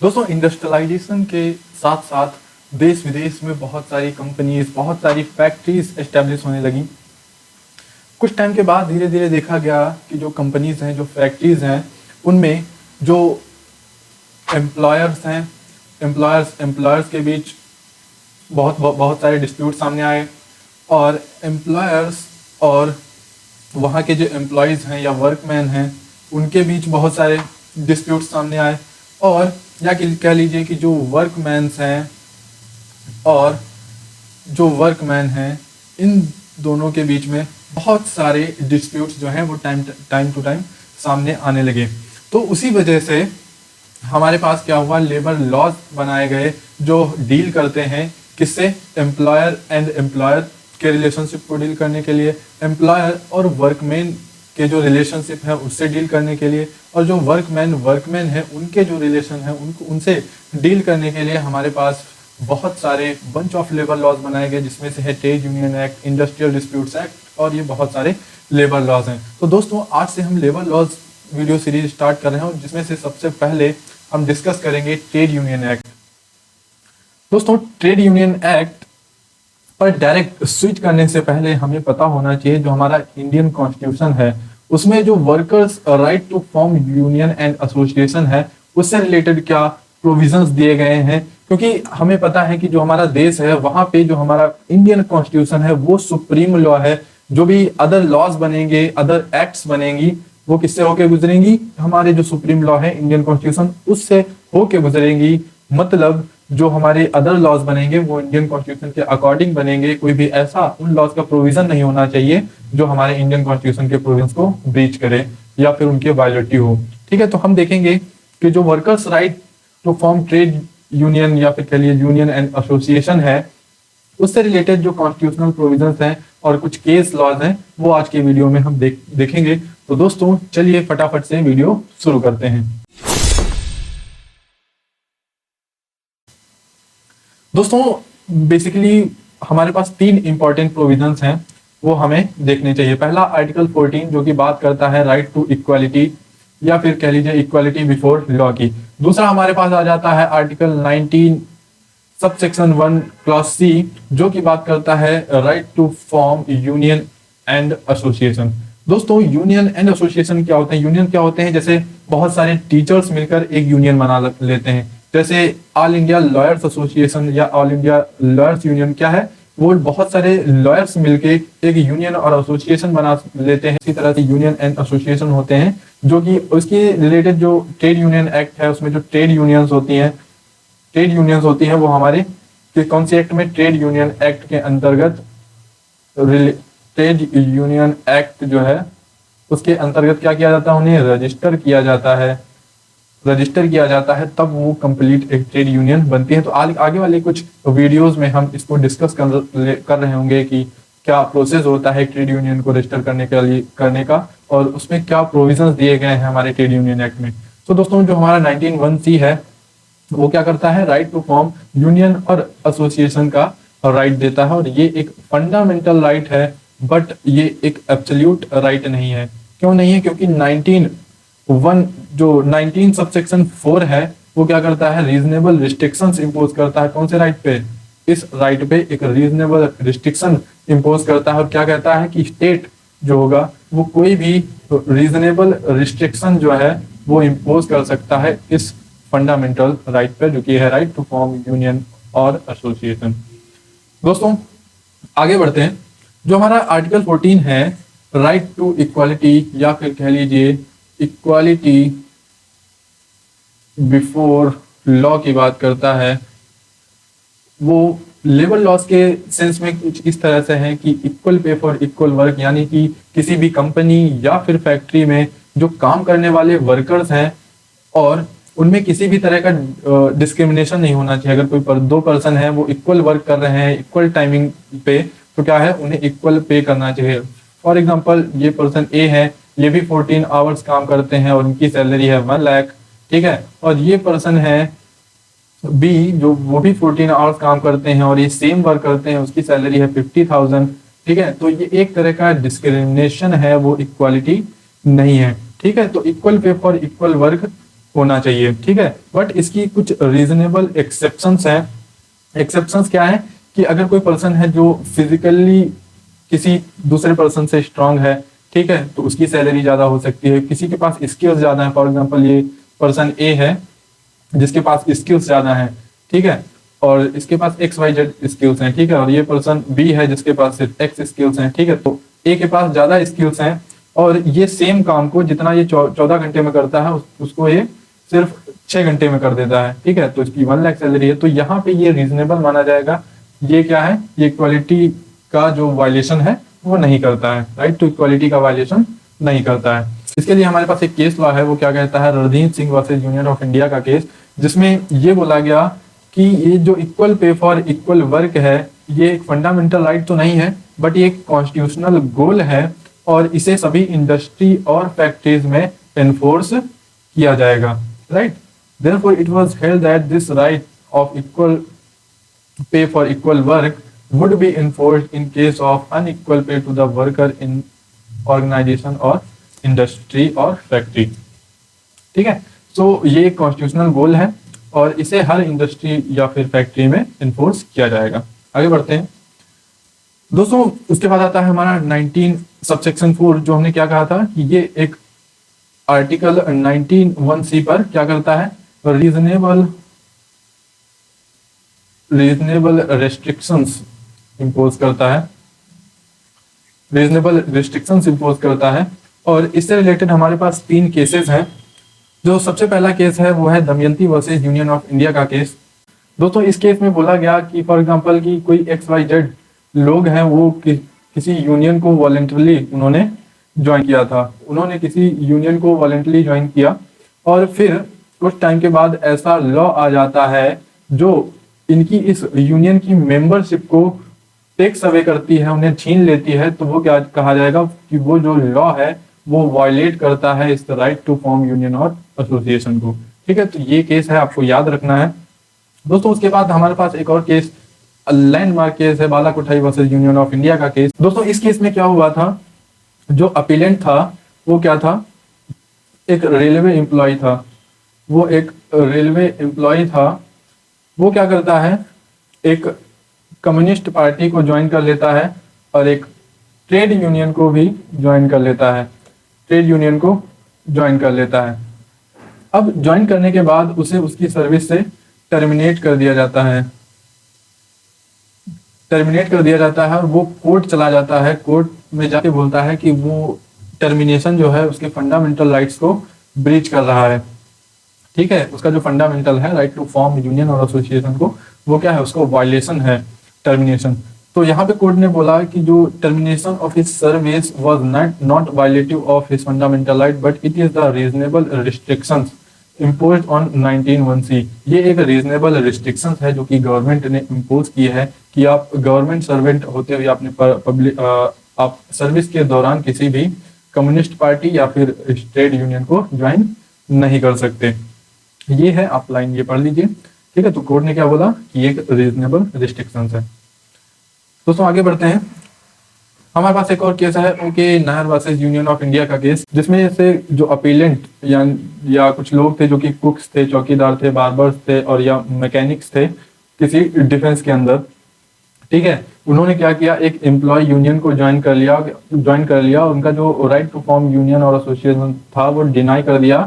दोस्तों, इंडस्ट्रियलाइजेशन के साथ साथ देश विदेश में बहुत सारी कंपनीज, बहुत सारी फैक्ट्रीज एस्टेब्लिश होने लगी। कुछ टाइम के बाद धीरे धीरे देखा गया कि जो कंपनीज हैं, जो फैक्ट्रीज हैं, उनमें जो एम्प्लॉयर्स हैं, एम्प्लॉयर्स के बीच बहुत सारे डिस्प्यूट सामने आए। और एम्प्लॉयर्स और वहाँ के जो एम्प्लॉयज़ हैं या वर्कमैन हैं, उनके बीच बहुत सारे डिस्प्यूट सामने आए। और या कि कह लीजिए कि जो वर्कमैन्स हैं और जो वर्कमैन हैं, इन दोनों के बीच में बहुत सारे डिस्प्यूट्स जो हैं वो टाइम टू टाइम सामने आने लगे। तो उसी वजह से हमारे पास क्या हुआ, लेबर लॉज बनाए गए जो डील करते हैं किससे, एम्प्लॉयर एंड एम्प्लॉयर के रिलेशनशिप को डील करने के लिए, एम्प्लॉयर और वर्कमैन के जो रिलेशनशिप है उससे डील करने के लिए, और जो वर्कमैन है उनके जो रिलेशन है उनसे डील करने के लिए हमारे पास बहुत सारे बंच ऑफ लेबर लॉज बनाए गए, जिसमें से है trade union act, industrial disputes act, और ये बहुत सारे लेबर लॉज हैं। तो दोस्तों, आज से हम labour laws video series start कर रहे हैं, जिसमें से सबसे पहले हम डिस्कस करेंगे ट्रेड यूनियन एक्ट। दोस्तों, ट्रेड यूनियन एक्ट पर डायरेक्ट स्विच करने से पहले हमें पता होना चाहिए जो हमारा इंडियन कॉन्स्टिट्यूशन है उसमें जो workers right to form union and association है उससे रिलेटेड क्या प्रोविजंस दिए गए हैं। क्योंकि हमें पता है कि जो हमारा देश है वहां पे जो हमारा इंडियन कॉन्स्टिट्यूशन है वो सुप्रीम लॉ है। जो भी अदर लॉज बनेंगे, अदर एक्ट्स बनेंगी, वो किससे होके गुजरेंगी, हमारे जो सुप्रीम लॉ है इंडियन कॉन्स्टिट्यूशन उससे होके गुजरेंगी। मतलब जो हमारे अदर लॉज बनेंगे वो इंडियन कॉन्स्टिट्यूशन के अकॉर्डिंग बनेंगे। कोई भी ऐसा उन लॉज का प्रोविजन नहीं होना चाहिए जो हमारे इंडियन कॉन्स्टिट्यूशन के प्रोविजन को ब्रीच करे या फिर उनके वायलेटिव हो। ठीक है, तो हम देखेंगे कि जो workers right to form trade union या फिर कह लिए यूनियन एंड एसोसिएशन है उससे रिलेटेड जो कॉन्स्टिट्यूशनल प्रोविजंस हैं और कुछ केस लॉज हैं वो आज के वीडियो में हम देखेंगे। तो दोस्तों, चलिए फटाफट से वीडियो शुरू करते हैं। दोस्तों, बेसिकली हमारे पास तीन इंपॉर्टेंट प्रोविजंस हैं वो हमें देखने चाहिए। पहला आर्टिकल 14 जो कि बात करता है राइट टू इक्वालिटी या फिर कह लीजिए इक्वालिटी बिफोर लॉ की। दूसरा हमारे पास आ जाता है आर्टिकल 19 सबसेक्शन 1 क्लॉज सी जो कि बात करता है right to form union and association. दोस्तों, यूनियन एंड एसोसिएशन क्या होते हैं? यूनियन क्या होते हैं? जैसे बहुत सारे टीचर्स मिलकर एक यूनियन बना लेते हैं, जैसे ऑल इंडिया लॉयर्स एसोसिएशन या ऑल इंडिया लॉयर्स यूनियन क्या है, वो बहुत सारे लॉयर्स मिलके एक यूनियन और एसोसिएशन बना लेते हैं। इसी तरह से यूनियन एंड एसोसिएशन होते हैं जो कि उसके रिलेटेड जो ट्रेड यूनियन एक्ट है उसमें जो ट्रेड यूनियंस होती हैं वो हमारे कौन सी एक्ट में, ट्रेड यूनियन एक्ट के अंतर्गत, ट्रेड यूनियन एक्ट जो है उसके अंतर्गत क्या किया जाता है, उन्हें रजिस्टर किया जाता है तब वो कंप्लीट एक ट्रेड यूनियन बनती है। तो आगे वाले कुछ वीडियोस में हम इसको डिस्कस कर रहे होंगे कि क्या प्रोसेस होता है ट्रेड यूनियन को रजिस्टर करने का और उसमें क्या प्रोविजंस दिए गए हैं हमारे ट्रेड यूनियन एक्ट में। तो दोस्तों, जो हमारा 19(1)(c है वो क्या करता है, राइट टू फॉर्म यूनियन और एसोसिएशन का राइट देता है, और ये एक फंडामेंटल राइट है बट ये एक एब्सोल्यूट राइट नहीं है। क्यों नहीं है? क्योंकि 19 सबसेक्शन 4 है वो क्या करता है, रीजनेबल रिस्ट्रिक्शंस इंपोज करता है। कौन से राइट पे? इस राइट पे एक रीजनेबल रिस्ट्रिक्शन इंपोज करता है और क्या कहता है कि स्टेट जो होगा वो कोई भी रीजनेबल रिस्ट्रिक्शन जो है वो इंपोज कर सकता है इस फंडामेंटल राइट पे, जो कि है राइट टू फॉर्म यूनियन और एसोसिएशन। दोस्तों, आगे बढ़ते हैं। जो हमारा आर्टिकल 14 है राइट टू इक्वालिटी या फिर कह लीजिए इक्वालिटी बिफोर लॉ की बात करता है, वो लेबर लॉस के सेंस में कुछ इस तरह से है कि equal pay for equal work, यानी कि किसी भी कंपनी या फिर फैक्ट्री में जो काम करने वाले वर्कर्स हैं और उनमें किसी भी तरह का डिस्क्रिमिनेशन नहीं होना चाहिए। अगर कोई दो पर्सन है वो इक्वल वर्क कर रहे हैं इक्वल टाइमिंग पे, तो क्या है, उन्हें इक्वल पे करना चाहिए। फॉर एग्जांपल, ये पर्सन ए है, ये भी 14 आवर्स काम करते हैं और उनकी सैलरी है 1 लाख, ठीक है, और ये पर्सन है बी जो वो भी 14 आवर्स काम करते हैं और ये सेम वर्क करते हैं, उसकी सैलरी है 50,000, ठीक है। तो ये एक तरह का डिस्क्रिमिनेशन है, वो इक्वालिटी नहीं है, ठीक है। तो equal pay for equal work होना चाहिए, ठीक है। बट इसकी कुछ रीजनेबल एक्सेप्शंस हैं। एक्सेप्शंस क्या है कि अगर कोई पर्सन है जो फिजिकली किसी दूसरे पर्सन से स्ट्रांग है, ठीक है, तो उसकी सैलरी ज्यादा हो सकती है। किसी के पास स्किल्स ज्यादा है, फॉर एग्जांपल ये पर्सन ए है जिसके पास स्किल्स ज्यादा हैं, ठीक है, और इसके पास XYZ स्किल्स हैं, ठीक है, और ये पर्सन बी है जिसके पास सिर्फ X स्किल्स हैं, ठीक है। तो ए के पास ज्यादा स्किल्स हैं और ये सेम काम को जितना ये 14 घंटे में करता है उसको ये सिर्फ 6 घंटे में कर देता है, ठीक है। तो इसकी 1 लाख सैलरी है, तो यहाँ पे ये रीजनेबल माना जाएगा। ये क्या है, ये इक्वालिटी का जो वायलेशन है वो नहीं करता है, राइट टू इक्वालिटी का वायलेशन नहीं करता है। इसके लिए हमारे पास एक केस लॉ है, वो क्या कहता है, Randhir Singh versus union of India का केस, जिसमें ये बोला गया कि ये जो equal pay for equal work है ये एक फंडामेंटल राइट तो नहीं है, बट ये एक कॉन्स्टिट्यूशनल गोल है और इसे सभी इंडस्ट्री और फैक्ट्रीज में एनफोर्स किया जाएगा, right. Therefore it was held that this right of equal pay for equal work would be enforced in case of unequal pay to the worker in organization और industry और factory, ठीक है। सो ये एक constitutional गोल है और इसे हर इंडस्ट्री या फिर फैक्ट्री में इन्फोर्स किया जाएगा। आगे बढ़ते हैं दोस्तों। उसके बाद आता है हमारा 19 सबसेक्शन 4, जो हमने क्या कहा था कि ये एक आर्टिकल 19(1)(c) पर क्या करता है, रीजनेबल रेस्ट्रिक्शंस इम्पोज करता है, रीजनेबल रिस्ट्रिक्शंस इम्पोज करता है। और इससे रिलेटेड हमारे पास 3 केसेस हैं। जो सबसे पहला केस है वो है Damayanti versus union of India का केस। दोस्तों इस केस में बोला गया कि फॉर एग्जांपल कि कोई XYZ लोग हैं वो किसी यूनियन को वॉलेंटरली उन्होंने ज्वाइन किया था, उन्होंने किसी यूनियन को वॉलेंटरली ज्वाइन किया और फिर कुछ टाइम के बाद ऐसा लॉ आ जाता है जो इनकी इस यूनियन की मेंबरशिप को टेक्स अवे करती है, उन्हें छीन लेती है। तो वो क्या कहा जाएगा कि वो जो लॉ है वो वायलेट करता है इस राइट टू फॉर्म यूनियन और एसोसिएशन को, ठीक है। तो ये केस है, आपको याद रखना है दोस्तों। उसके बाद हमारे पास एक और केस लैंडमार्क केस है, बालाकोटाई वर्सेस यूनियन ऑफ इंडिया का केस। दोस्तों इस केस में क्या हुआ था, जो अपीलेंट था वो क्या था, एक रेलवे एम्प्लॉय था। वो एक रेलवे एम्प्लॉय था, वो क्या करता है, एक कम्युनिस्ट पार्टी को ज्वाइन कर लेता है और एक ट्रेड यूनियन को भी ज्वाइन कर लेता है, ट्रेड यूनियन को ज्वाइन कर लेता है। अब ज्वाइन करने के बाद उसे उसकी सर्विस से टर्मिनेट कर दिया जाता है, टर्मिनेट कर दिया जाता है और वो कोर्ट चला जाता है। कोर्ट में जाके बोलता है कि वो टर्मिनेशन जो है उसके फंडामेंटल राइट्स को ब्रीच कर रहा है, ठीक है। उसका जो फंडामेंटल है राइट टू फॉर्म यूनियन और एसोसिएशन को, वो क्या है, उसको वायलेशन है टर्मिनेशन। तो यहाँ पे कोर्ट ने बोला कि जो termination of his service was not violative of his fundamental right but it is the reasonable restrictions imposed on 19(1)(c). ये एक रीजनेबल रिस्ट्रिक्शन है जो कि गवर्नमेंट ने इम्पोज की है कि आप गवर्नमेंट सर्वेंट होते हुए आपने पब्लिक आप सर्विस के दौरान किसी भी कम्युनिस्ट पार्टी या फिर ट्रेड यूनियन को ज्वाइन नहीं कर सकते। ये है, आप लाइन ये पढ़ लीजिए, ठीक है। तो कोर्ट ने क्या बोला कि एक रीजनेबल रिस्ट्रिक्शंस है। दोस्तों आगे बढ़ते हैं। हमारे पास एक और केस है okay Nair versus union of India का केस, जिसमें से जो अपीलेंट या कुछ लोग थे जो कि कुक्स थे, चौकीदार थे, बार्बर्स थे और या मैकेनिक्स थे किसी डिफेंस के अंदर, ठीक है। उन्होंने क्या किया, एक एम्प्लॉय यूनियन को ज्वाइन कर लिया। उनका जो राइट टू फॉर्म यूनियन और एसोसिएशन था वो डिनाई कर दिया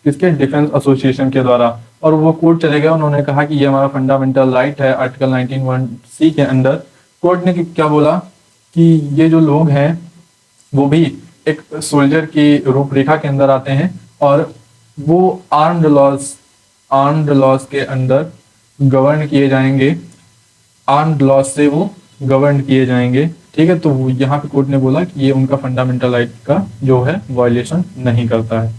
किसके, डिफेंस एसोसिएशन के द्वारा। और वो कोर्ट चले गए, उन्होंने कहा कि ये हमारा फंडामेंटल राइट है आर्टिकल 19(1)(c) के अंदर। कोर्ट ने क्या बोला कि ये जो लोग हैं वो भी एक सोल्जर की रूपरेखा के अंदर आते हैं और वो आर्म्ड लॉज के अंदर गवर्न किए जाएंगे, आर्म्ड लॉज से वो गवर्न किए जाएंगे, ठीक है। तो यहाँ पे कोर्ट ने बोला कि ये उनका फंडामेंटल राइट का जो है वायलेशन नहीं करता है।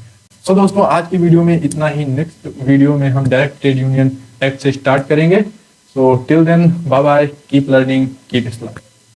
सो दोस्तों आज की वीडियो में इतना ही। नेक्स्ट वीडियो में हम डायरेक्ट ट्रेड यूनियन एक्ट से स्टार्ट करेंगे। So till then bye bye, keep learning, keep स्लर्निंग।